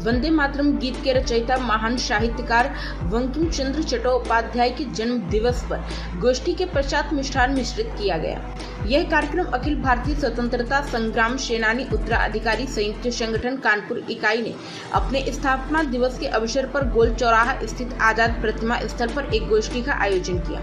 वंदे मातरम गीत के रचयिता महान साहित्यकार बंकिम चंद्र चट्टोपाध्याय के जन्म दिवस पर गोष्ठी के पश्चात मिष्ठान मिश्रित किया गया। यह कार्यक्रम अखिल भारतीय स्वतंत्रता संग्राम सेनानी उत्तराधिकारी संयुक्त संगठन कानपुर इकाई ने अपने स्थापना दिवस के अवसर पर गोल चौराहा स्थित आजाद प्रतिमा स्थल पर एक गोष्ठी का आयोजन किया।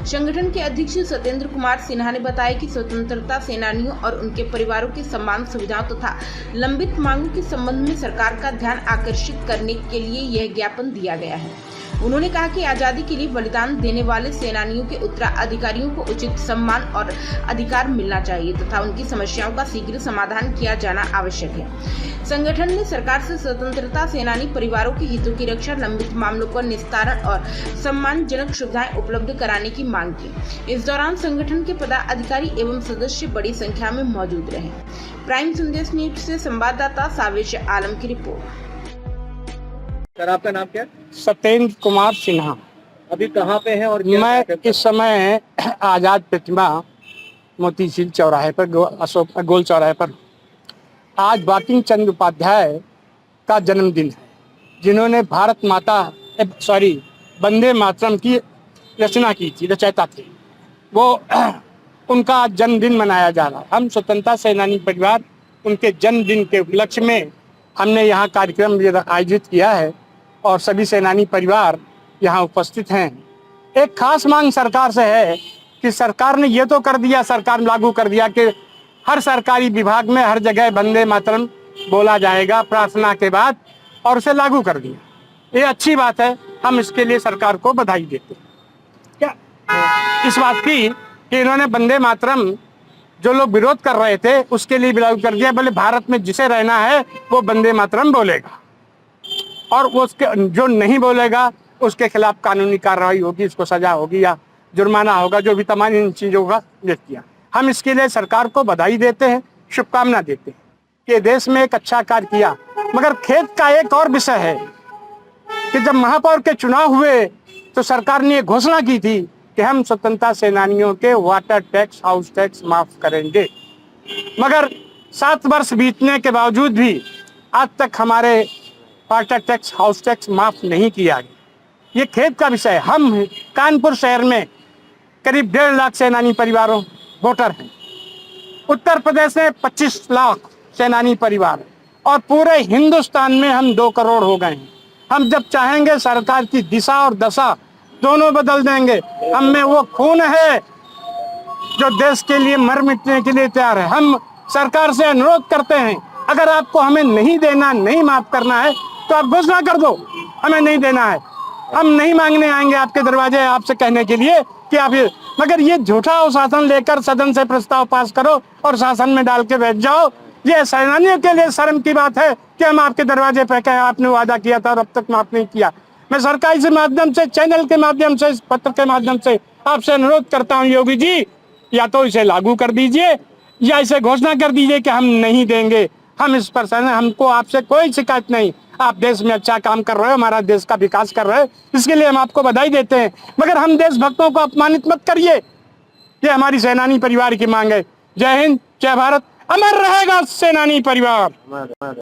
संगठन के अध्यक्ष सत्येंद्र कुमार सिन्हा ने बताया कि स्वतंत्रता सेनानियों और उनके परिवारों के सम्मान सुविधाओं तथा लंबित मांगों के संबंध में सरकार का ध्यान आकर्षित करने के लिए यह ज्ञापन दिया गया है। उन्होंने कहा कि आजादी के लिए बलिदान देने वाले सेनानियों के उत्तराधिकारियों को उचित सम्मान और अधिकार मिलना चाहिए तथा उनकी समस्याओं का शीघ्र समाधान किया जाना आवश्यक है। संगठन ने सरकार से स्वतंत्रता सेनानी परिवारों के हितों की रक्षा, लंबित मामलों का निस्तारण और सम्मानजनक सुविधाएं उपलब्ध कराने की मांग की। इस दौरान संगठन के पदाधिकारी एवं सदस्य बड़ी संख्या में मौजूद रहे। प्राइम संदेश न्यूज से संवाददाता साविश आलम की रिपोर्ट। सर, आपका नाम क्या है? सत्येंद्र कुमार सिन्हा। अभी कहाँ पे हैं और मैं इस समय आजाद प्रतिमा मोतीझील चौराहे पर अशोक गोल चौराहे पर। आज बंकिम चंद्र उपाध्याय का जन्मदिन है, जिन्होंने भारत माता वंदे मातरम की रचना की थी, रचयिता थे वो। उनका जन्मदिन मनाया जा रहा है। हम स्वतंत्रता सेनानी परिवार उनके जन्मदिन के उपलक्ष्य में हमने यहाँ कार्यक्रम आयोजित किया है और सभी सेनानी परिवार यहाँ उपस्थित हैं। एक खास मांग सरकार से है कि सरकार ने ये तो कर दिया, सरकार लागू कर दिया कि हर सरकारी विभाग में हर जगह वंदे मातरम बोला जाएगा प्रार्थना के बाद, और उसे लागू कर दिया। ये अच्छी बात है, हम इसके लिए सरकार को बधाई देते हैं। क्या इस बात की कि इन्होंने वंदे मातरम जो लोग विरोध कर रहे थे उसके लिए भी लागू कर दिया। बोले भारत में जिसे रहना है वो वंदे मातरम बोलेगा, और वो उसके जो नहीं बोलेगा उसके खिलाफ कानूनी कार्रवाई होगी, उसको सजा होगी या जुर्माना होगा, जो भी तमाम इन चीज़ों का उल्लेख किया। हम इसके लिए सरकार को बधाई देते हैं, शुभकामना देते हैं कि देश में एक अच्छा कार्य किया। मगर खेद का एक और विषय है कि जब महापौर के चुनाव हुए तो सरकार ने घोषणा की थी कि हम स्वतंत्रता सेनानियों के वाटर टैक्स, हाउस टैक्स माफ करेंगे, मगर 7 वर्ष बीतने के बावजूद भी आज तक हमारे वाटर टैक्स, हाउस टैक्स माफ नहीं किया गया। ये खेद का विषय है। हम कानपुर शहर में करीब 1.5 लाख सेनानी परिवारों वोटर हैं। उत्तर प्रदेश में 25 लाख सेनानी परिवार है और पूरे हिंदुस्तान में हम 2 करोड़ हो गए हैं। हम जब चाहेंगे सरकार की दिशा और दशा दोनों बदल देंगे। हम में वो खून है जो देश के लिए मर मिटने के लिए तैयार है। हम सरकार से अनुरोध करते हैं, अगर आपको हमें नहीं देना, नहीं माफ करना है तो आप घोषणा कर दो, हमें नहीं देना है। हम नहीं मांगने आएंगे आपके दरवाजे आपसे कहने के लिए कि आप ये, मगर ये झूठा शासन लेकर सदन से प्रस्ताव पास करो और शासन में डाल के बैठ जाओ। ये सेनानियों के लिए शर्म की बात है कि हम आपके दरवाजे पे कहें आपने वादा किया था और अब तक माफ नहीं किया। मैं सरकार के माध्यम से, चैनल के माध्यम से, इस पत्र के माध्यम से आपसे अनुरोध करता हूँ, योगी जी या तो इसे लागू कर दीजिए या इसे घोषणा कर दीजिए कि हम नहीं देंगे। हम इस पर हमको आपसे कोई शिकायत नहीं। आप देश में अच्छा काम कर रहे हो, हमारा देश का विकास कर रहे हो, इसके लिए हम आपको बधाई देते हैं, मगर हम देशभक्तों को अपमानित मत करिए। ये हमारी सेनानी परिवार की मांग है। जय हिंद, जय भारत, अमर रहेगा सेनानी परिवार।